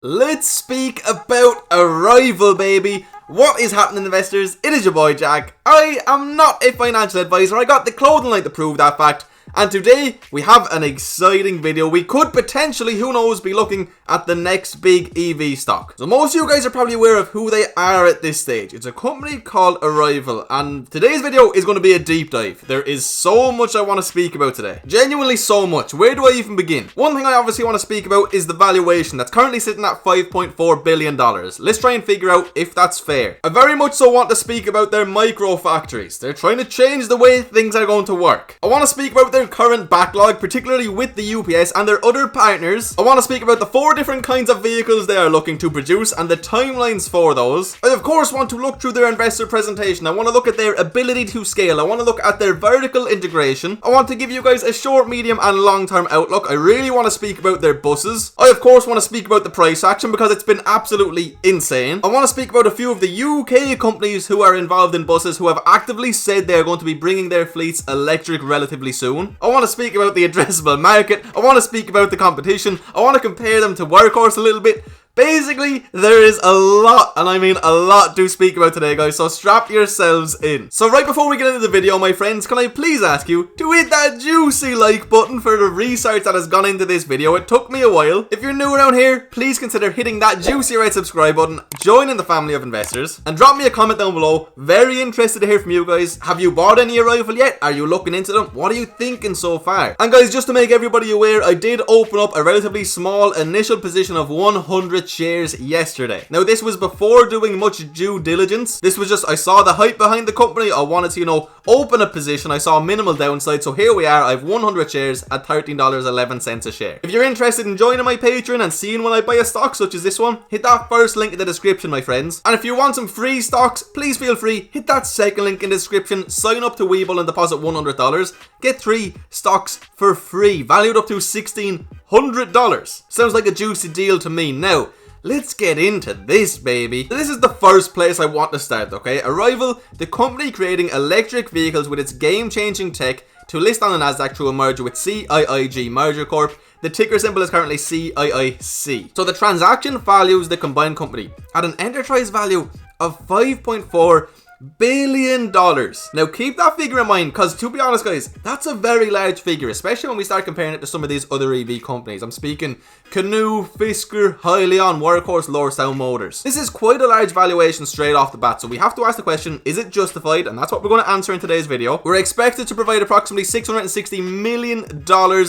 Let's speak about Arrival, baby. What is happening, investors? It is your boy Jack. I am not a financial advisor. I got the clothing line to prove that fact. And today we have an exciting video. We could potentially, who knows, be looking at the next big EV stock. So most of you guys are probably aware of who they are at this stage. It's a company called Arrival, and today's video is going to be a deep dive. There is so much I want to speak about today. Genuinely so much. Where do I even begin? One thing I obviously want to speak about is the valuation that's currently sitting at $5.4 billion. Let's try and figure out if that's fair. I very much so want to speak about their micro factories. They're trying to change the way things are going to work. I want to speak about their current backlog, particularly with the UPS and their other partners. I want to speak about the 4 different kinds of vehicles they are looking to produce and the timelines for those. I of course want to look through their investor presentation. I want to look at their ability to scale. I want to look at their vertical integration. I want to give you guys a short, medium and long-term outlook. I really want to speak about their buses. I of course want to speak about the price action because it's been absolutely insane. I want to speak about a few of the UK companies who are involved in buses who have actively said they are going to be bringing their fleets electric relatively soon. I want to speak about the addressable market. I want to speak about the competition. I want to compare them to Workhorse a little bit. Basically, there is a lot, and I mean a lot, to speak about today, guys, so strap yourselves in. So right before we get into the video, my friends, can I please ask you to hit that juicy like button for the research that has gone into this video. It took me a while. If you're new around here, please consider hitting that juicy red subscribe button, join in the family of investors, and drop me a comment down below. Very interested to hear from you guys. Have you bought any Arrival yet? Are you looking into them? What are you thinking so far? And guys, just to make everybody aware, I did open up a relatively small initial position of 100 shares yesterday. Now this was before doing much due diligence. This was just, I saw the hype behind the company. I wanted to, open a position. I saw minimal downside. So here we are. I have 100 shares at $13.11 a share. If you're interested in joining my Patreon and seeing when I buy a stock such as this one, hit that first link in the description, my friends. And if you want some free stocks, please feel free. Hit that second link in the description. Sign up to Webull and deposit $100. Get 3 stocks for free, valued up to $1,600. Sounds like a juicy deal to me. Now, let's get into this, baby. This is the first place I want to start, okay? Arrival, the company creating electric vehicles with its game-changing tech to list on the Nasdaq through a merger with CIIC Merger Corp. The ticker symbol is currently CIIC. So the transaction values the combined company at an enterprise value of $5.4 billion. Now keep that figure in mind, because to be honest guys, that's a very large figure, especially when we start comparing it to some of these other EV companies. I'm speaking Canoe, Fisker, Hyliion, Workhorse, Lordstown Motors. This is quite a large valuation straight off the bat, so we have to ask the question, is it justified? And that's what we're going to answer in today's video. We're expected to provide approximately $660 million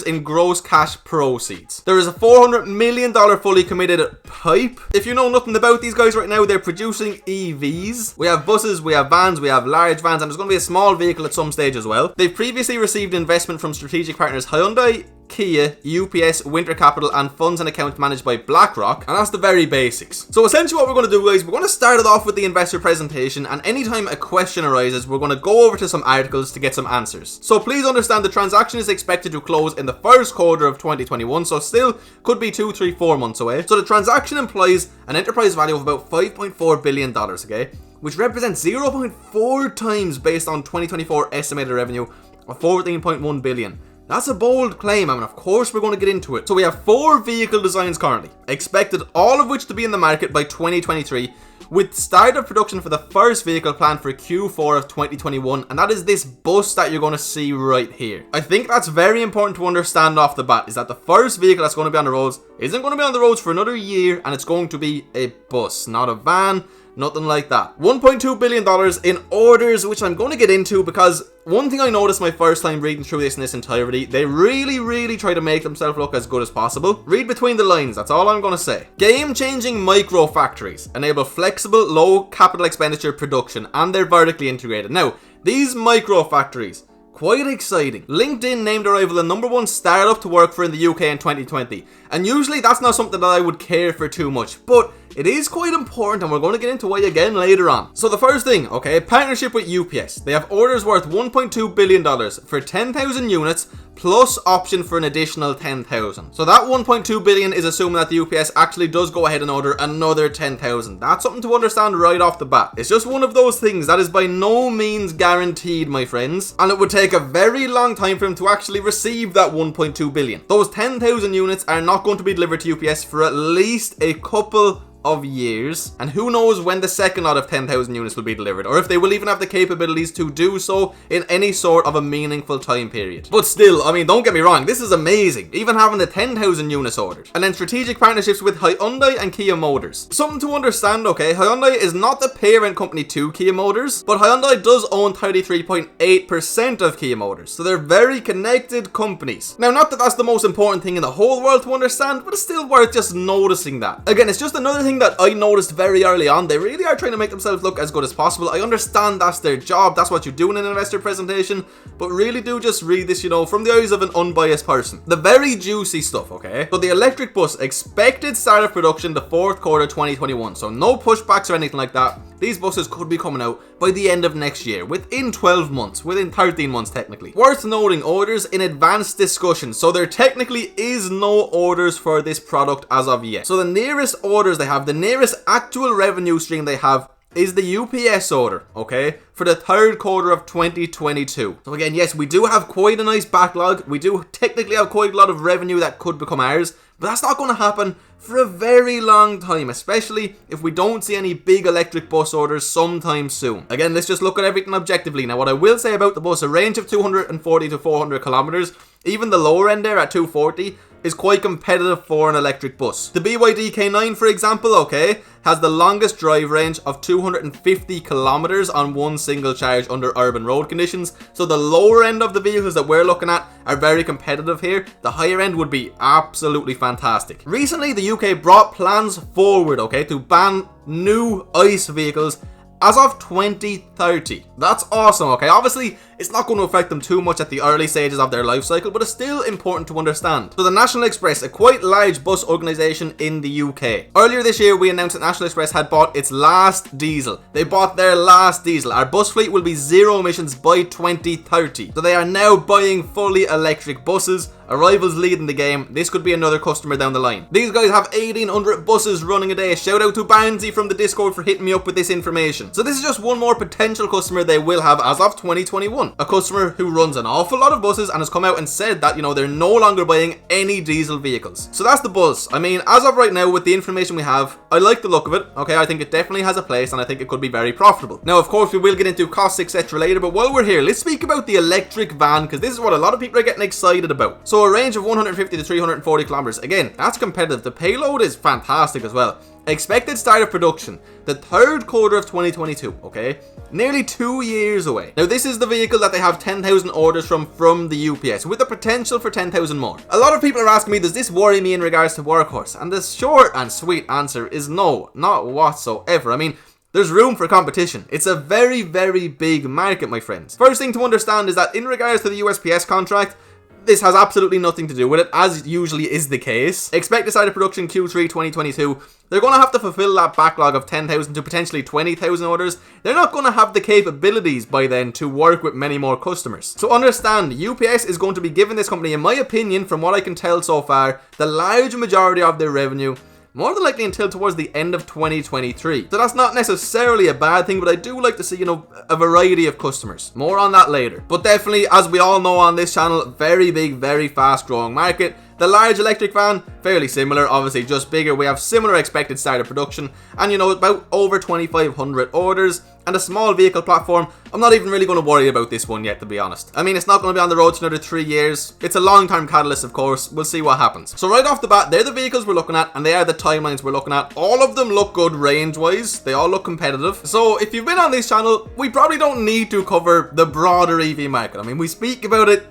in gross cash proceeds. There is a $400 million fully committed pipe. If you know nothing about these guys right now, they're producing EVs. We have buses, we have vans, we have large vans, and there's going to be a small vehicle at some stage as well. They've previously received investment from strategic partners Hyundai, Kia, UPS, Winter Capital, and funds and accounts managed by BlackRock, and that's the very basics. So essentially what we're going to do, guys, we're going to start it off with the investor presentation, and anytime a question arises, we're going to go over to some articles to get some answers. So please understand the transaction is expected to close in the first quarter of 2021, so still could be 2, 3, 4 months away. So the transaction implies an enterprise value of about $5.4 billion, okay? Which represents 0.4 times based on 2024 estimated revenue of $14.1 billion. That's a bold claim, and of course we're going to get into it. So we have 4 vehicle designs currently, expected all of which to be in the market by 2023, with start of production for the first vehicle planned for Q4 of 2021, and that is this bus that you're going to see right here. I think that's very important to understand off the bat, is that the first vehicle that's going to be on the roads isn't going to be on the roads for another year, and it's going to be a bus, not a van. Nothing like that. $1.2 billion in orders, which I'm going to get into, because one thing I noticed my first time reading through this in its entirety, they really try to make themselves look as good as possible. Read between the lines, that's all I'm going to say. Game-changing micro factories enable flexible, low capital expenditure production, and they're vertically integrated. Now, these micro factories, quite exciting. LinkedIn named Arrival the #1 startup to work for in the UK in 2020. And usually that's not something that I would care for too much, but it is quite important, and we're going to get into why again later on. So the first thing, okay, partnership with UPS. They have orders worth $1.2 billion for 10,000 units plus option for an additional 10,000. So that 1.2 billion is assuming that the UPS actually does go ahead and order another 10,000. That's something to understand right off the bat. It's just one of those things that is by no means guaranteed, my friends, and it would take a very long time for him to actually receive that 1.2 billion. Those 10,000 units are not going to be delivered to UPS for at least a couple of years, and who knows when the second lot of 10,000 units will be delivered, or if they will even have the capabilities to do so in any sort of a meaningful time period. But still, I mean, don't get me wrong, this is amazing, even having the 10,000 units ordered. And then strategic partnerships with Hyundai and Kia Motors. Something to understand, okay, Hyundai is not the parent company to Kia Motors, but Hyundai does own 33.8% of Kia Motors, so they're very connected companies. Now, not that that's the most important thing in the whole world to understand, but it's still worth just noticing that. Again, it's just another thing that I noticed very early on. They really are trying to make themselves look as good as possible. I understand that's their job, that's what you do in an investor presentation, but really do just read this, you know, from the eyes of an unbiased person. The very juicy stuff, okay? So the electric bus expected start of production the fourth quarter 2021, so no pushbacks or anything like that. These buses could be coming out by the end of next year, within 12 months, within 13 months technically. Worth noting, orders in advanced discussion, so there technically is no orders for this product as of yet. So the nearest orders they have, the nearest actual revenue stream they have is the UPS order, okay, for the third quarter of 2022. So again, yes, we do have quite a nice backlog. We do technically have quite a lot of revenue that could become ours, but that's not going to happen for a very long time, especially if we don't see any big electric bus orders sometime soon. Again, let's just look at everything objectively. Now, what I will say about the bus, a range of 240 to 400 kilometers, even the lower end there at 240, is quite competitive for an electric bus. The BYD K9, for example, okay, has the longest drive range of 250 kilometers on one single charge under urban road conditions. So the lower end of the vehicles that we're looking at are very competitive here. The higher end would be absolutely fantastic. Recently, the UK brought plans forward, okay, to ban new ICE vehicles as of 2030. That's awesome, okay? Obviously, it's not going to affect them too much at the early stages of their life cycle, but it's still important to understand. So the National Express, a quite large bus organisation in the UK. Earlier this year, we announced that National Express had bought its last diesel. They bought their last diesel. Our bus fleet will be zero emissions by 2030. So they are now buying fully electric buses. Arrivals leading the game. This could be another customer down the line. These guys have 1,800 buses running a day. Shout out to Barnsey from the Discord for hitting me up with this information. So this is just one more potential customer they will have as of 2021. A customer who runs an awful lot of buses and has come out and said that, you know, they're no longer buying any diesel vehicles. So that's the buzz. I mean, as of right now, with the information we have, I like the look of it. Okay, I think it definitely has a place and I think it could be very profitable. Now, of course, we will get into costs, etc. later, but while we're here, let's speak about the electric van, because this is what a lot of people are getting excited about. So a range of 150 to 340 kilometers. Again, that's competitive. The payload is fantastic as well. Expected start of production the third quarter of 2022, okay? Nearly 2 years away. Now, this is the vehicle that they have 10,000 orders from the UPS, with the potential for 10,000 more. A lot of people are asking me, does this worry me in regards to Workhorse? And the short and sweet answer is no, not whatsoever. I mean, there's room for competition. It's a very, very big market, my friends. First thing to understand is that in regards to the USPS contract, this has absolutely nothing to do with it, as usually is the case. Expected start of production Q3 2022. They're going to have to fulfill that backlog of 10,000 to potentially 20,000 orders. They're not going to have the capabilities by then to work with many more customers. So understand, UPS is going to be giving this company, in my opinion, from what I can tell so far, the large majority of their revenue, more than likely until towards the end of 2023. So that's not necessarily a bad thing, but I do like to see, you know, a variety of customers. More on that later. But definitely, as we all know on this channel, very big, very fast growing market. The large electric van, fairly similar, obviously just bigger. We have similar expected start of production and, you know, about over 2,500 orders. And a small vehicle platform, I'm not even really going to worry about this one yet, to be honest. I mean, it's not going to be on the road to another 3 years. It's a long-term catalyst, of course. We'll see what happens. So right off the bat, they're the vehicles we're looking at, and they are the timelines we're looking at. All of them look good range-wise. They all look competitive. So if you've been on this channel, we probably don't need to cover the broader EV market. I mean, we speak about it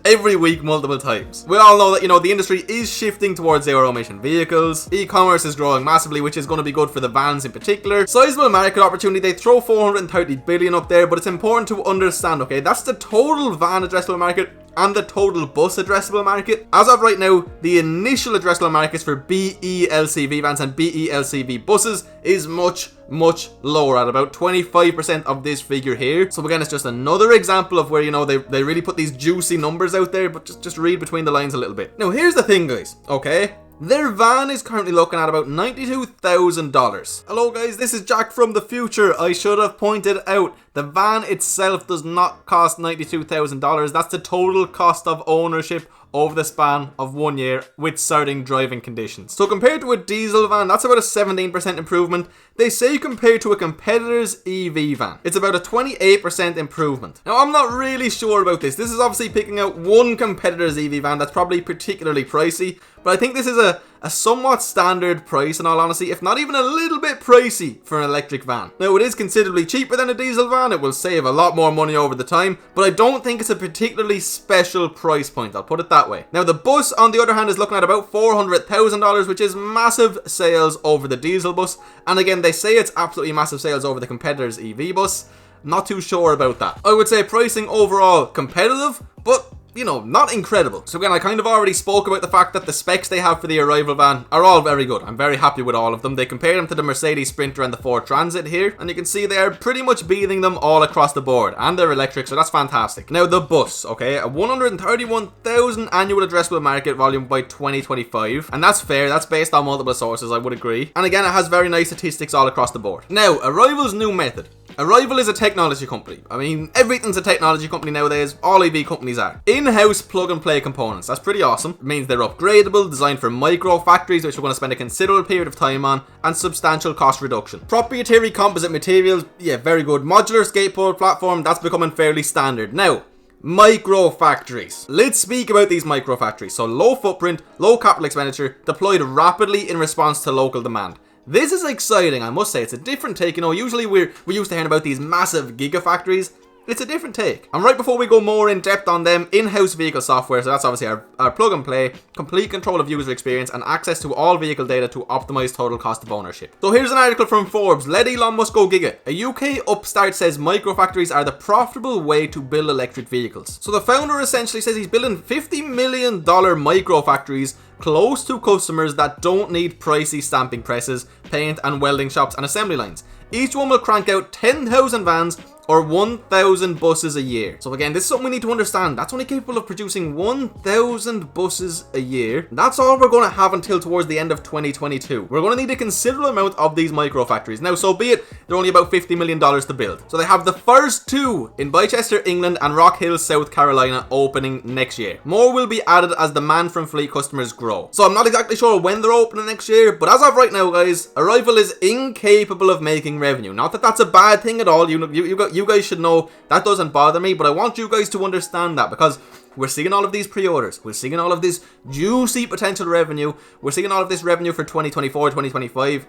every week multiple times. We all know that, you know, the industry is shifting towards zero-emission vehicles. E-commerce is growing massively, which is going to be good for the vans in particular. Sizable market opportunity. They throw 430 billion up there, but it's important to understand, okay, that's the total van addressable market and the total bus addressable market. As of right now, the initial addressable markets for BELCV vans and BELCV buses is much lower at about 25% of this figure here. So again, it's just another example of where, you know, they really put these juicy numbers out there, but just read between the lines a little bit. Now here's the thing, guys, okay? Their van is currently looking at about $92,000. Hello guys, this is Jack from the future. I should have pointed out the van itself does not cost $92,000. That's the total cost of ownership over the span of 1 year with certain driving conditions. So compared to a diesel van, that's about a 17% improvement. They say compared to a competitor's EV van, it's about a 28% improvement. Now I'm not really sure about this. This is obviously picking out one competitor's EV van that's probably particularly pricey, but I think this is a somewhat standard price in all honesty, if not even a little bit pricey for an electric van. Now it is considerably cheaper than a diesel van, it will save a lot more money over the time, but I don't think it's a particularly special price point, I'll put it that way. Now the bus on the other hand is looking at about $400,000, which is massive sales over the diesel bus, and again they say it's absolutely massive sales over the competitor's EV bus. Not too sure about that. I would say pricing overall competitive, but you know, not incredible. So again, I kind of already spoke about the fact that the specs they have for the Arrival van are all very good. I'm very happy with all of them. They compare them to the Mercedes Sprinter and the Ford Transit here, and you can see they are pretty much beating them all across the board, and they're electric, so that's fantastic. Now the bus, okay, a 131,000 annual addressable market volume by 2025, and that's fair, that's based on multiple sources, I would agree. And again, it has very nice statistics all across the board. Now, Arrival's new method. Arrival is a technology company. I mean, everything's a technology company nowadays. All EV companies are. In-house plug-and-play components. That's pretty awesome. It means they're upgradable, designed for micro factories, which we're going to spend a considerable period of time on, and substantial cost reduction. Proprietary composite materials. Yeah, very good. Modular skateboard platform. That's becoming fairly standard. Now, micro factories. Let's speak about these micro factories. So low footprint, low capital expenditure, deployed rapidly in response to local demand. This is exciting, I must say. It's a different take. You know, usually we're used to hearing about these massive gigafactories. It's a different take. And right before we go more in depth on them, in-house vehicle software, so that's obviously our plug and play, complete control of user experience, and access to all vehicle data to optimize total cost of ownership. So here's an article from Forbes. Let Elon Musk go giga. A UK upstart says microfactories are the profitable way to build electric vehicles. So the founder essentially says he's building $50 million microfactories close to customers that don't need pricey stamping presses, paint and welding shops and assembly lines. Each one will crank out 10,000 vans or 1,000 buses a year. So again, this is something we need to understand. That's only capable of producing 1,000 buses a year. That's all we're going to have until towards the end of 2022. We're going to need a considerable amount of these micro factories. Now, so be it, they're only about $50 million to build. So they have the first two in Bicester, England and Rock Hill, South Carolina opening next year. More will be added as demand from fleet customers grow. So I'm not exactly sure when they're opening next year, but as of right now, guys, Arrival is incapable of making revenue. Not that that's a bad thing at all. You guys should know that doesn't bother me, but I want you guys to understand that because we're seeing all of these pre-orders, we're seeing all of this juicy potential revenue, we're seeing all of this revenue for 2024, 2025,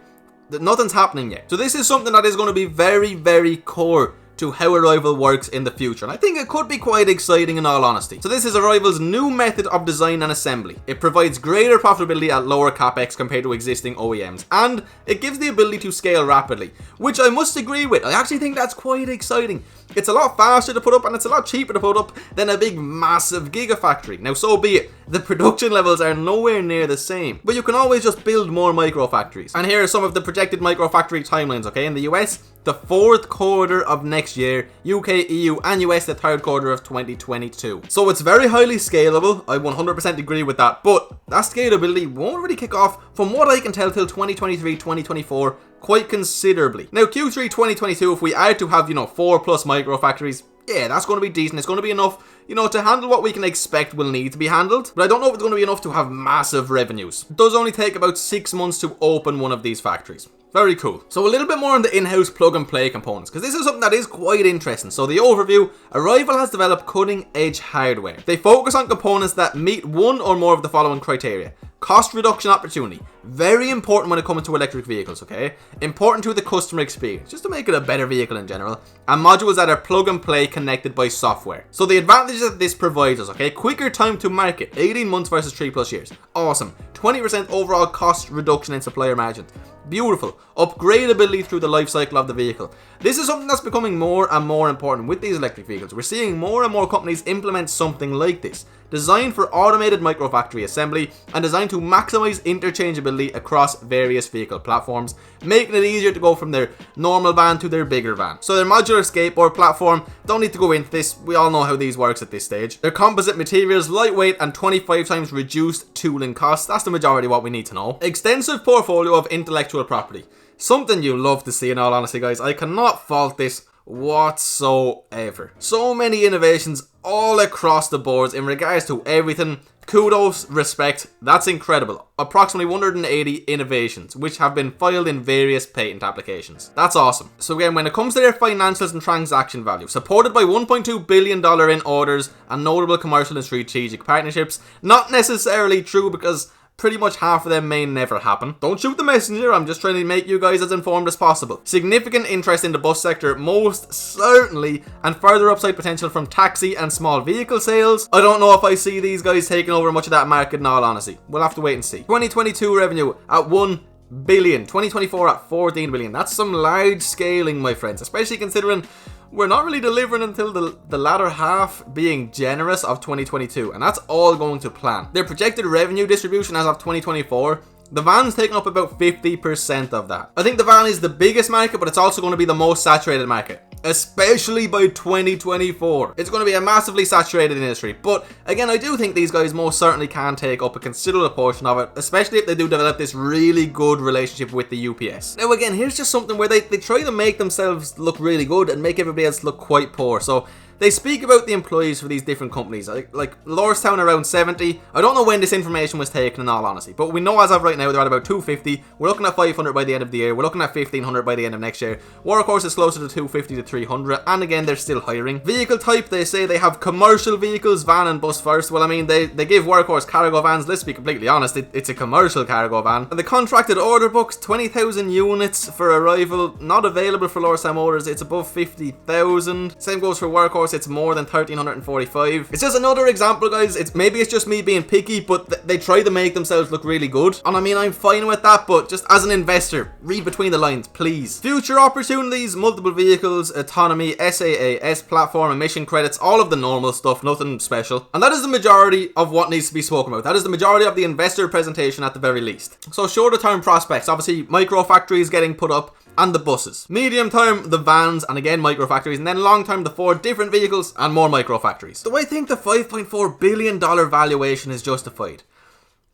nothing's happening yet. So this is something that is going to be very, very core to how Arrival works in the future, and I think it could be quite exciting in all honesty. So this is Arrival's new method of design and assembly. It provides greater profitability at lower capex compared to existing OEMs, and it gives the ability to scale rapidly, which I must agree with. I actually think that's quite exciting. It's a lot faster to put up and it's a lot cheaper to put up than a big massive gigafactory. Now so be it, the production levels are nowhere near the same, but you can always just build more micro factories. And here are some of the projected micro factory timelines, okay? In the US, the 4th quarter of next year, UK, EU and US the 3rd quarter of 2022. So it's very highly scalable, I 100% agree with that, but that scalability won't really kick off, from what I can tell, till 2023, 2024, quite considerably. Now Q3 2022, if we are to have, 4+ micro factories, yeah, that's going to be decent. It's going to be enough, to handle what we can expect will need to be handled. But I don't know if it's going to be enough to have massive revenues. It does only take about 6 months to open one of these factories. Very cool. So a little bit more on the in-house plug and play components, because this is something that is quite interesting. So the overview, Arrival has developed cutting edge hardware. They focus on components that meet one or more of the following criteria. Cost reduction opportunity. Very important when it comes to electric vehicles, okay? Important to the customer experience, just to make it a better vehicle in general. And modules that are plug and play connected by software. So the advantages that this provides us, okay? Quicker time to market, 18 months versus 3+ years. Awesome. 20% overall cost reduction in supplier margins. Beautiful. Upgradability through the life cycle of the vehicle. This is something that's becoming more and more important with these electric vehicles. We're seeing more and more companies implement something like this. Designed for automated microfactory assembly and designed to maximize interchangeability across various vehicle platforms, making it easier to go from their normal van to their bigger van. So their modular skateboard platform, don't need to go into this, we all know how these works at this stage. Their composite materials, lightweight and 25 times reduced tooling costs, that's the majority of what we need to know. Extensive portfolio of intellectual property. Something you love to see, in all honesty, guys. I cannot fault this whatsoever. So many innovations all across the boards in regards to everything. Kudos, respect, that's incredible. Approximately 180 innovations which have been filed in various patent applications. That's awesome. So again, when it comes to their financials and transaction value, supported by $1.2 billion in orders and notable commercial and strategic partnerships. Not necessarily true, because pretty much half of them may never happen. Don't shoot the messenger, I'm just trying to make you guys as informed as possible. Significant interest in the bus sector, most certainly, and further upside potential from taxi and small vehicle sales. I don't know if I see these guys taking over much of that market, in all honesty. We'll have to wait and see. 2022 revenue at 1 billion, 2024 at 14 billion. That's some large scaling, my friends, especially considering we're not really delivering until the latter half, being generous, of 2022, and that's all going to plan. Their projected revenue distribution as of 2024, the van's taking up about 50% of that. I think the van is the biggest market, but it's also going to be the most saturated market, especially by 2024. It's going to be a massively saturated industry, but again, I do think these guys most certainly can take up a considerable portion of it, especially if they do develop this really good relationship with the UPS. Now again, here's just something where they try to make themselves look really good and make everybody else look quite poor. So they speak about the employees for these different companies, like Lordstown around 70. I don't know when this information was taken, in all honesty, but we know as of right now they're at about 250. We're looking at 500 by the end of the year. We're looking at 1500 by the end of next year. Workhorse is closer to 250 to 300, and again, they're still hiring. Vehicle type, they say they have commercial vehicles, van and bus first. Well, I mean, they give Workhorse cargo vans. Let's be completely honest, it's a commercial cargo van. And the contracted order books, 20,000 units for arrival, not available for Lordstown Motors. It's above 50,000. Same goes for Workhorse. It's more than 1,345. It's just another example, guys. Maybe it's just me being picky, but they try to make themselves look really good. And I mean, I'm fine with that, but just as an investor, read between the lines, please. Future opportunities, multiple vehicles, autonomy, SaaS platform, emission credits, all of the normal stuff, nothing special. And that is the majority of what needs to be spoken about. That is the majority of the investor presentation at the very least. So shorter term prospects, obviously micro factories getting put up, and the buses. Medium term, the vans, and again micro factories, and then long term, the 4 different vehicles and more micro factories. Do I think the $5.4 billion valuation is justified?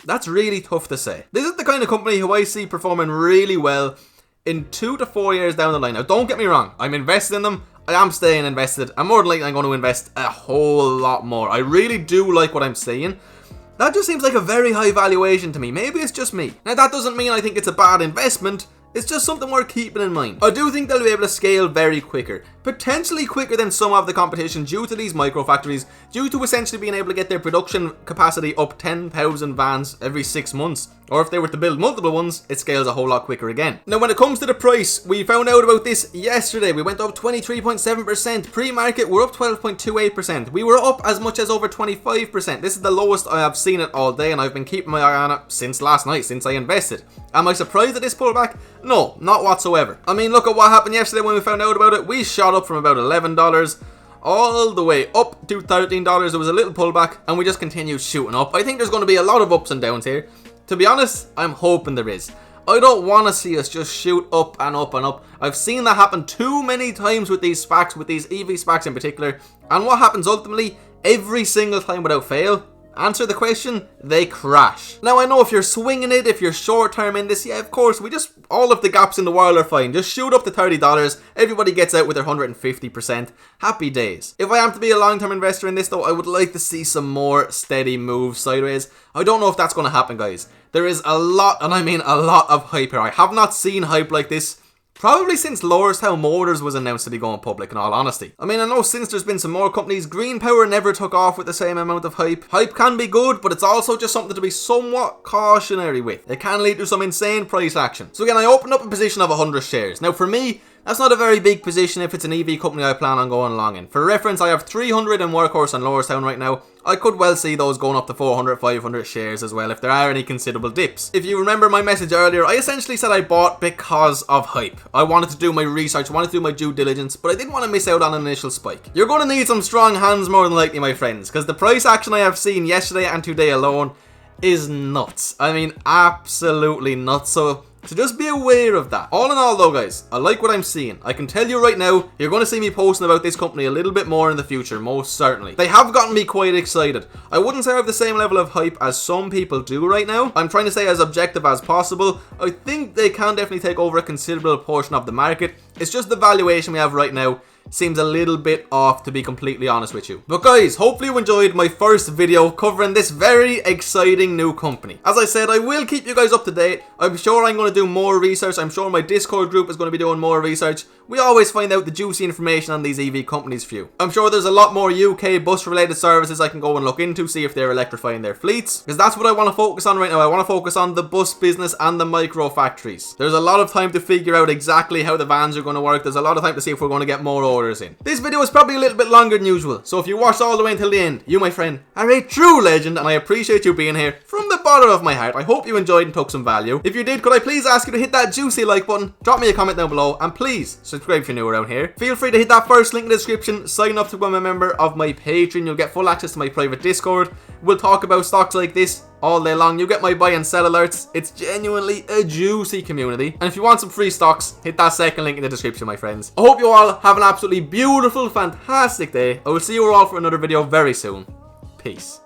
That's really tough to say. This is the kind of company who I see performing really well in 2 to 4 years down the line. Now, don't get me wrong, I'm invested in them. I am staying invested. And more than likely, I'm going to invest a whole lot more. I really do like what I'm seeing. That just seems like a very high valuation to me. Maybe it's just me. Now, that doesn't mean I think it's a bad investment. It's just something worth keeping in mind. I do think they'll be able to scale very quicker. Potentially quicker than some of the competition due to these micro factories, due to essentially being able to get their production capacity up 10,000 vans every 6 months. Or if they were to build multiple ones, it scales a whole lot quicker again. Now when it comes to the price, we found out about this yesterday. We went up 23.7%. Pre-market, we're up 12.28%. We were up as much as over 25%. This is the lowest I have seen it all day, and I've been keeping my eye on it since last night, since I invested. Am I surprised at this pullback? No, not whatsoever. I mean, look at what happened yesterday when we found out about it. We shot up from about $11 all the way up to $13. There was a little pullback and we just continued shooting up. I think there's going to be a lot of ups and downs here. To be honest, I'm hoping there is. I don't want to see us just shoot up and up and up. I've seen that happen too many times with these SPACs, with these EV SPACs in particular. And what happens ultimately, every single time without fail? Answer the question, they crash. Now I know if you're swinging it, if you're short term in this, yeah, of course, all of the gaps in the world are fine. Just shoot up to $30, everybody gets out with their 150%. Happy days. If I am to be a long term investor in this though, I would like to see some more steady moves sideways. I don't know if that's going to happen, guys. There is a lot, and I mean a lot of hype here. I have not seen hype like this probably since Lordstown Motors was announced to be going public, in all honesty. I mean, I know since there's been some more companies, Green Power never took off with the same amount of hype. Hype can be good, but it's also just something to be somewhat cautionary with. It can lead to some insane price action. So again, I opened up a position of 100 shares. Now for me, That's not a very big position if it's an EV company I plan on going long in. For reference, I have 300 in Workhorse and Lordstown right now. I could well see those going up to 400, 500 shares as well if there are any considerable dips. If you remember my message earlier, I essentially said I bought because of hype. I wanted to do my research, I wanted to do my due diligence, but I didn't want to miss out on an initial spike. You're going to need some strong hands more than likely, my friends, because the price action I have seen yesterday and today alone is nuts. I mean, absolutely nuts. So just be aware of that. All in all though, guys, I like what I'm seeing. I can tell you right now, you're going to see me posting about this company a little bit more in the future, most certainly. They have gotten me quite excited. I wouldn't say I have the same level of hype as some people do right now. I'm trying to stay as objective as possible. I think they can definitely take over a considerable portion of the market. It's just the valuation we have right now seems a little bit off, to be completely honest with you. But guys, hopefully you enjoyed my first video covering this very exciting new company. As I said, I will keep you guys up to date. I'm sure I'm going to do more research. I'm sure my Discord group is going to be doing more research. We always find out the juicy information on these EV companies for you. I'm sure there's a lot more UK bus related services I can go and look into, see if they're electrifying their fleets, because that's what I want to focus on right now. I want to focus on the bus business and the micro factories. There's a lot of time to figure out exactly how the vans are going to work. There's a lot of time to see if we're going to get more orders in. This video is probably a little bit longer than usual, so if you watched all the way until the end, you, my friend, are a true legend, and I appreciate you being here from the bottom of my heart. I hope you enjoyed and took some value. If you did, could I please ask you to hit that juicy like button, drop me a comment down below, and please subscribe if you're new around here. Feel free to hit that first link in the description, sign up to become a member of my Patreon. You'll get full access to my private Discord. We'll talk about stocks like this all day long. You get my buy and sell alerts. It's genuinely a juicy community. And if you want some free stocks, hit that second link in the description, my friends. I hope you all have an absolutely beautiful, fantastic day. I will see you all for another video very soon. Peace.